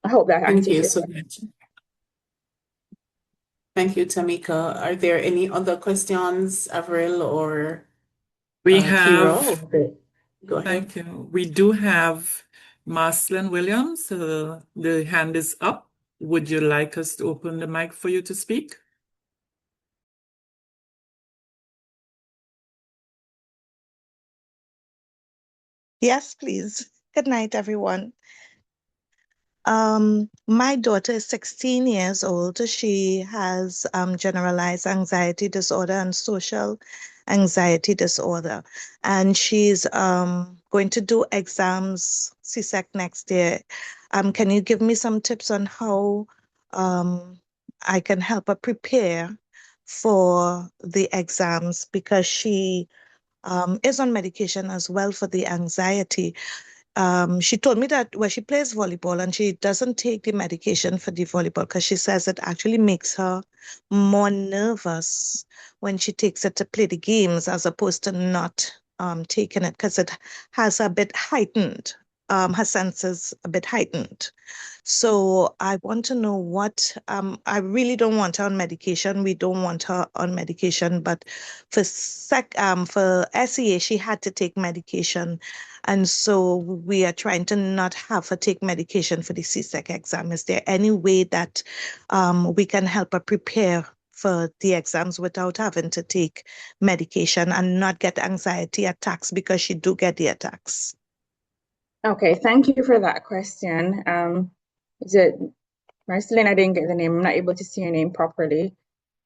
I hope that Thank answers you your so question. much. Thank you, Tamika. Are there any other questions, Avril or We Kira? have, Go ahead. thank you. We do have Marcelin Williams. The hand is up. Would you like us to open the mic for you to speak? Yes, please. Good night, everyone. My daughter is 16 years old. She has generalized anxiety disorder and social anxiety disorder. And she's going to do exams, CSEC next year. Can you give me some tips on how I can help her prepare for the exams because she is on medication as well for the anxiety. She told me that she plays volleyball and she doesn't take the medication for the volleyball because she says it actually makes her more nervous when she takes it to play the games as opposed to not taking it because it has a bit heightened, her senses a bit heightened. So I want to know what, I really don't want her on medication. We don't want her on medication, but for SEA, she had to take medication. And so we are trying to not have her take medication for the CSEC exam. Is there any way that we can help her prepare for the exams without having to take medication and not get anxiety attacks because she do get the attacks? Okay, thank you for that question. Is it Marceline? I didn't get the name. I'm not able to see your name properly.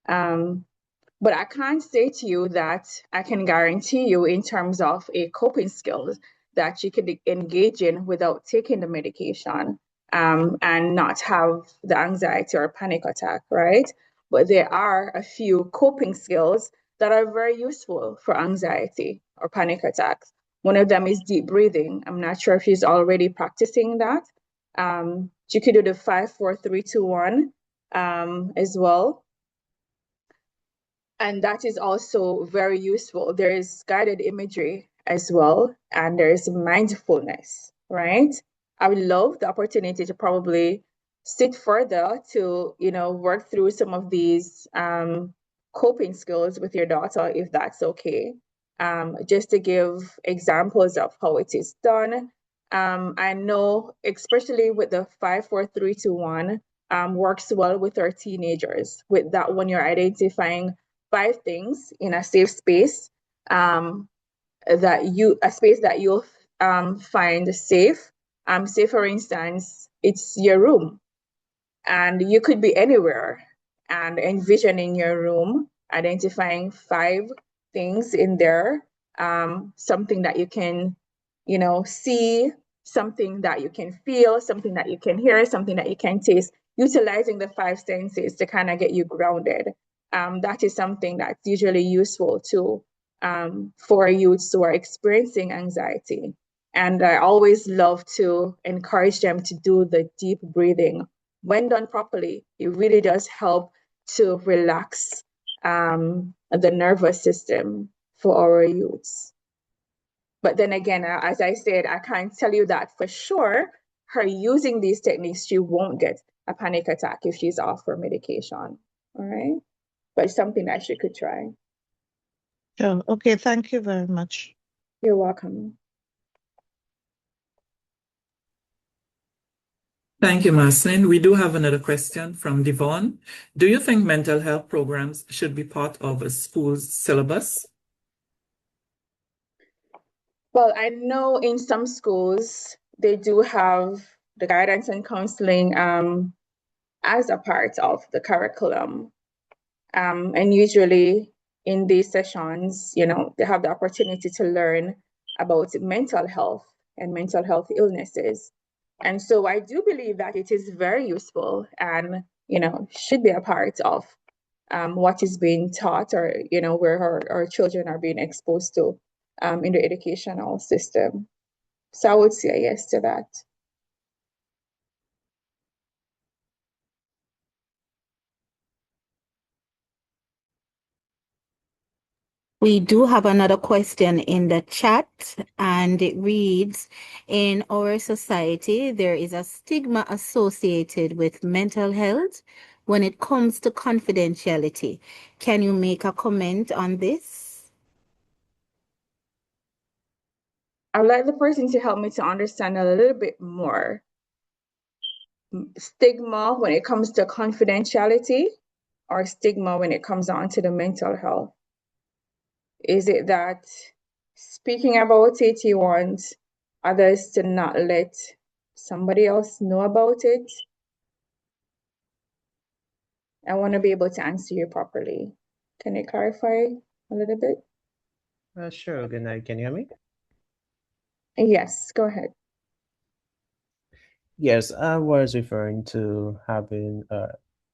But I can't say to you that I can guarantee you in terms of a coping skills that you could engage in without taking the medication and not have the anxiety or panic attack, right? But there are a few coping skills that are very useful for anxiety or panic attacks. One of them is deep breathing. I'm not sure if she's already practicing that. She could do the 5, 4, 3, 2, 1 as well. And that is also very useful. There is guided imagery as well, and there is mindfulness, right? I would love the opportunity to probably sit further to, work through some of these coping skills with your daughter, if that's okay. Just to give examples of how it is done. I know, especially with the 5, 4, 3, 2, 1, works well with our teenagers. With that one, you're identifying 5 things in a safe space a space that you'll find safe. Say for instance, it's your room, and you could be anywhere and envisioning your room, identifying 5 things in there, something that you can, see, something that you can feel, something that you can hear, something that you can taste, utilizing the 5 senses to kind of get you grounded. That is something that's usually useful too for youths who are experiencing anxiety. And I always love to encourage them to do the deep breathing. When done properly, it really does help to relax the nervous system for our youths. But then again, as I said, I can't tell you that for sure. Her using these techniques, she won't get a panic attack if she's off her medication. All right. But it's something that she could try. Sure. Okay. Thank you very much. You're welcome. Thank you, Marceline. We do have another question from Devon. Do you think mental health programs should be part of a school's syllabus? Well, I know in some schools, they do have the guidance and counseling as a part of the curriculum. And usually in these sessions, they have the opportunity to learn about mental health and mental health illnesses. And so I do believe that it is very useful and, should be a part of what is being taught or, where our children are being exposed to in the educational system. So I would say a yes to that. We do have another question in the chat, and it reads, in our society, there is a stigma associated with mental health when it comes to confidentiality. Can you make a comment on this? I'd like the person to help me to understand a little bit more. Stigma when it comes to confidentiality, or stigma when it comes on to the mental health? Is it that speaking about it, you want others to not let somebody else know about it? I want to be able to answer you properly. Can you clarify a little bit? Sure. Good night. Can you hear me? Yes, go ahead. Yes, I was referring to having,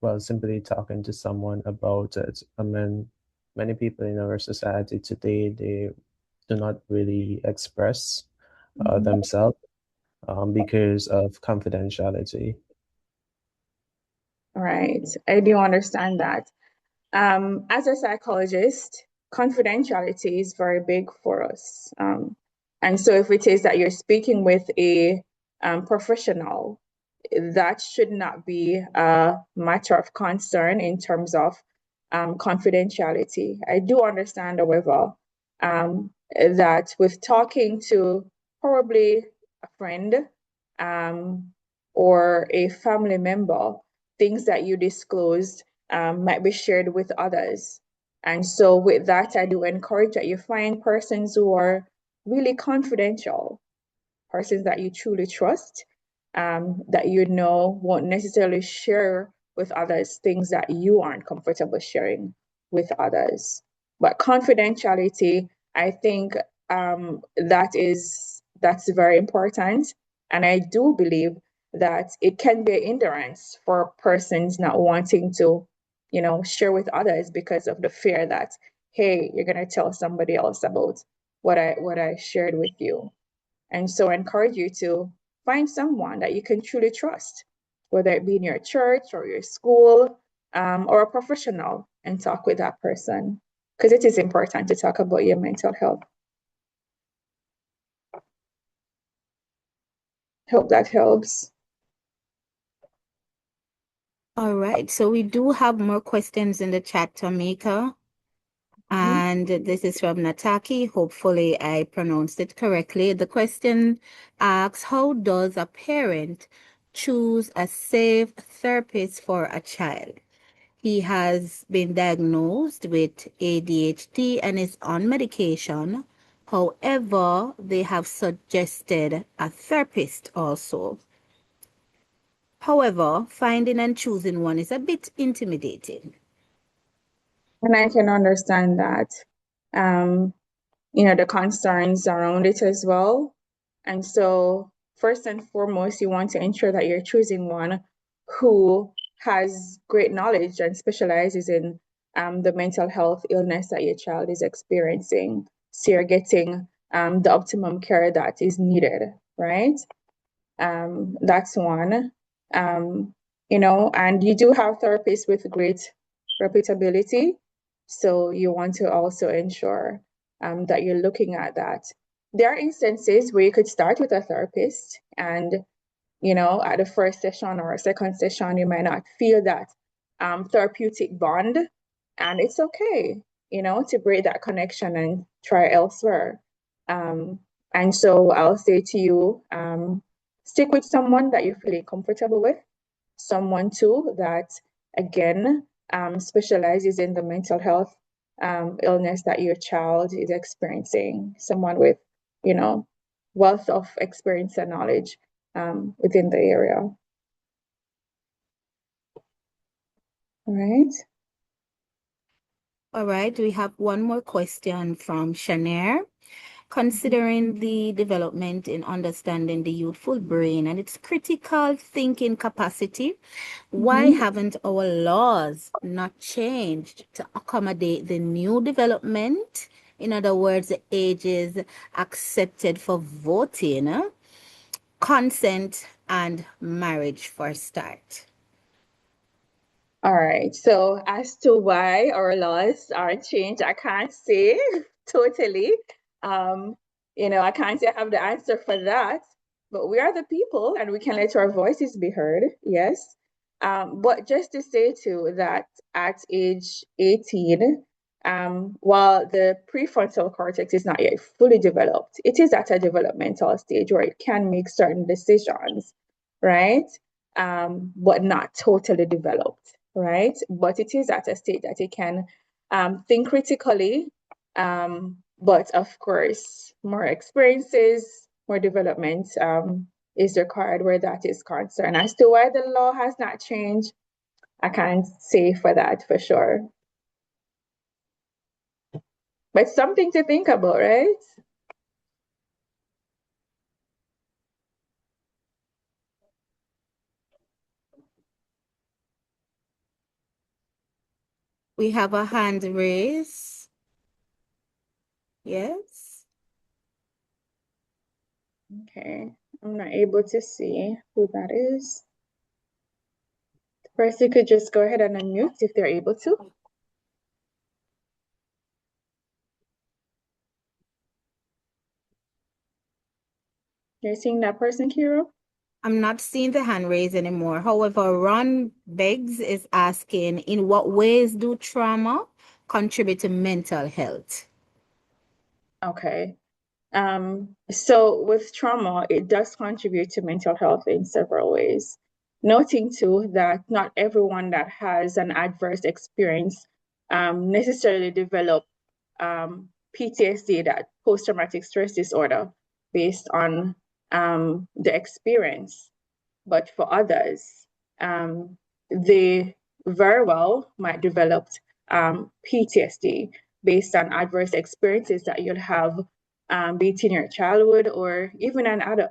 well, simply talking to someone about it. I mean, many people in our society today, they do not really express themselves because of confidentiality. Right. I do understand that. As a psychologist, confidentiality is very big for us. And so if it is that you're speaking with a professional, that should not be a matter of concern in terms of confidentiality. I do understand, however, that with talking to probably a friend or a family member, things that you disclosed might be shared with others. And so, with that, I do encourage that you find persons who are really confidential, persons that you truly trust, that you know won't necessarily share with others things that you aren't comfortable sharing with others. But confidentiality, I think that's very important. And I do believe that it can be a hindrance for persons not wanting to, share with others because of the fear that, hey, you're gonna tell somebody else about what I shared with you. And so I encourage you to find someone that you can truly trust, whether it be in your church or your school or a professional, and talk with that person because it is important to talk about your mental health. Hope that helps. All right, so we do have more questions in the chat, Tamika. And this is from Nataki. Hopefully, I pronounced it correctly. The question asks, how does a parent choose a safe therapist for a child? He has been diagnosed with ADHD and is on medication. However, they have suggested a therapist also. However, finding and choosing one is a bit intimidating. And I can understand that. The concerns around it as well. And so, first and foremost, you want to ensure that you're choosing one who has great knowledge and specializes in the mental health illness that your child is experiencing. So you're getting the optimum care that is needed, right? That's one. And you do have therapists with great reputability. So you want to also ensure that you're looking at that. There are instances where you could start with a therapist and, at the first session or a second session, you might not feel that therapeutic bond. And it's okay, to break that connection and try elsewhere. And so I'll say to you, stick with someone that you're feeling comfortable with, someone too that, again, specializes in the mental health illness that your child is experiencing, someone with, wealth of experience and knowledge within the area. All right. All right, we have one more question from Shanair. Considering the development in understanding the youthful brain and its critical thinking capacity, why haven't our laws not changed to accommodate the new development? In other words, the ages accepted for voting, consent, and marriage for start. All right. So as to why our laws aren't changed, I can't say totally. I can't say I have the answer for that, but we are the people and we can let our voices be heard. Yes. But just to say too that at age 18, while the prefrontal cortex is not yet fully developed, it is at a developmental stage where it can make certain decisions, right? But not totally developed, right? But it is at a state that it can think critically, but of course, more experiences, more development is required where that is concerned. As to why the law has not changed, I can't say for that for sure. But something to think about, right? We have a hand raised. Yes. Okay, I'm not able to see who that is. The person could just go ahead and unmute if they're able to. You're seeing that person, Kiro? I'm not seeing the hand raised anymore. However, Ron Beggs is asking, in what ways do trauma contribute to mental health? Okay. So with trauma, it does contribute to mental health in several ways. Noting too that not everyone that has an adverse experience necessarily develop PTSD, that post-traumatic stress disorder, based on the experience. But for others, they very well might develop PTSD based on adverse experiences that you'll have, be it in your childhood or even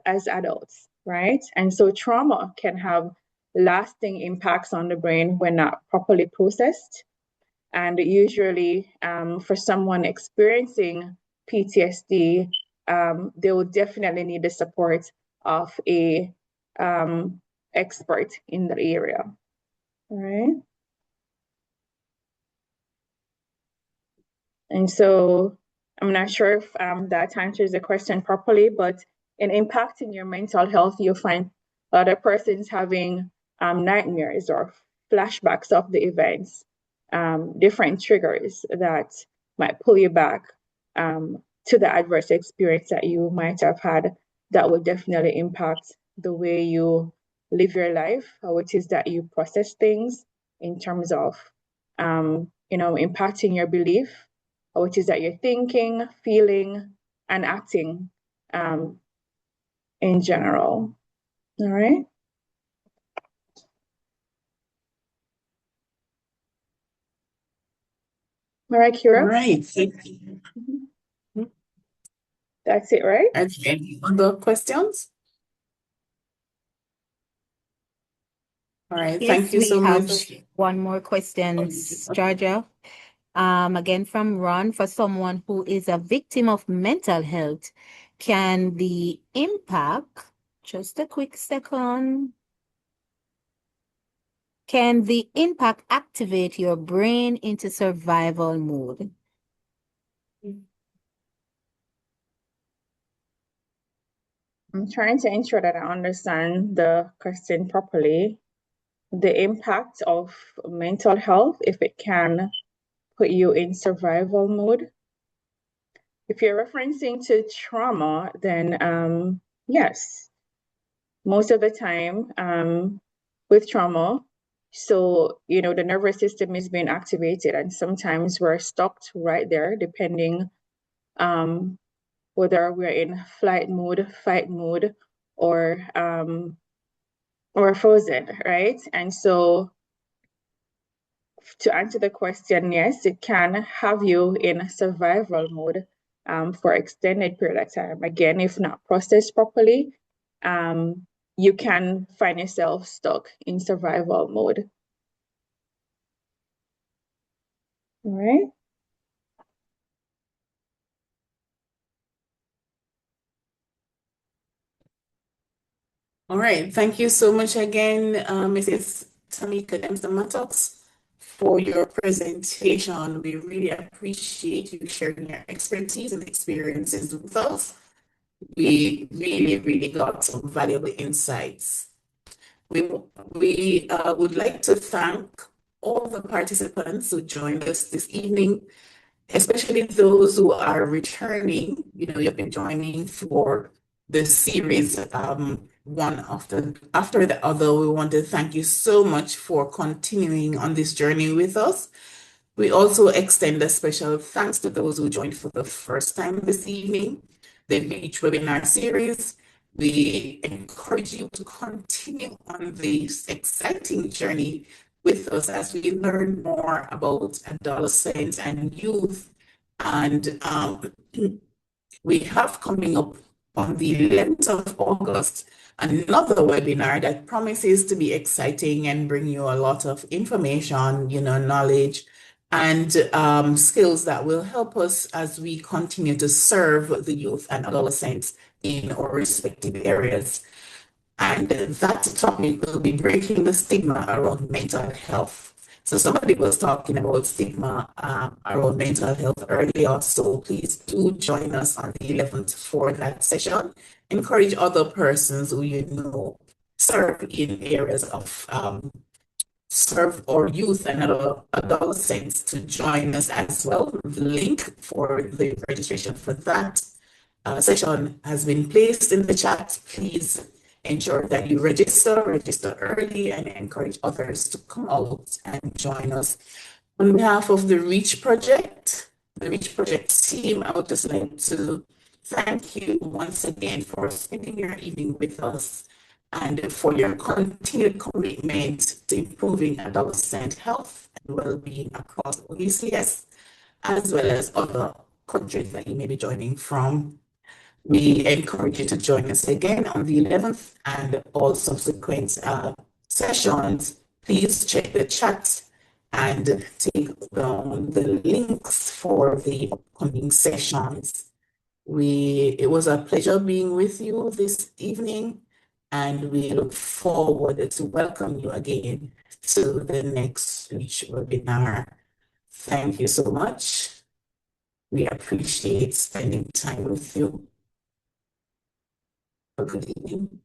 as adults, right? And so trauma can have lasting impacts on the brain when not properly processed. And usually, for someone experiencing PTSD, they will definitely need the support of a expert in the area. All right. And so I'm not sure if that answers the question properly, but in impacting your mental health, you'll find other persons having nightmares or flashbacks of the events, different triggers that might pull you back to the adverse experience that you might have had, that will definitely impact the way you live your life, how it is that you process things in terms of, impacting your belief, how it is that you're thinking, feeling, and acting in general. All right. All right, Kira. All right. That's it, right? Are there any other questions? All right. Yes, Thank you we so have much. one more question, Georgia. Again from Ron, for someone who is a victim of mental health, can the impact, just a quick second, can the impact activate your brain into survival mode? I'm trying to ensure that I understand the question properly. The impact of mental health, if it can put you in survival mode. If you're referencing to trauma, then yes, most of the time with trauma, so the nervous system is being activated, and sometimes we're stopped right there, depending whether we're in flight mode, fight mode, or frozen, right? And so to answer the question, yes, it can have you in survival mode for extended period of time. Again, if not processed properly, you can find yourself stuck in survival mode. All right. All right. Thank you so much again, Mrs. Tamika Dempsey-Mattox, for your presentation. We really appreciate you sharing your expertise and experiences with us. We really, really got some valuable insights. We would like to thank all the participants who joined us this evening, especially those who are returning. You've been joining for the series, one after the other. We want to thank you so much for continuing on this journey with us. We also extend a special thanks to those who joined for the first time this evening, the Beach webinar series. We encourage you to continue on this exciting journey with us as we learn more about adolescents and youth. And we have coming up on the 11th of August another webinar that promises to be exciting and bring you a lot of information, knowledge, and skills that will help us as we continue to serve the youth and adolescents in our respective areas. And that topic will be breaking the stigma around mental health. So somebody was talking about stigma around mental health earlier, so please do join us on the 11th for that session. Encourage other persons who you know serve in areas of serve our youth and adolescents to join us as well. The link for the registration for that session has been placed in the chat. Please ensure that you register early, and encourage others to come out and join us. On behalf of the REACH project, the REACH project team, I would just like to thank you once again for spending your evening with us and for your continued commitment to improving adolescent health and well-being across OECS, as well as other countries that you may be joining from. We encourage you to join us again on the 11th and all subsequent sessions. Please check the chat and take down the links for the upcoming sessions. It was a pleasure being with you this evening, and we look forward to welcome you again to the next REACH webinar. Thank you so much. We appreciate spending time with you. Good evening.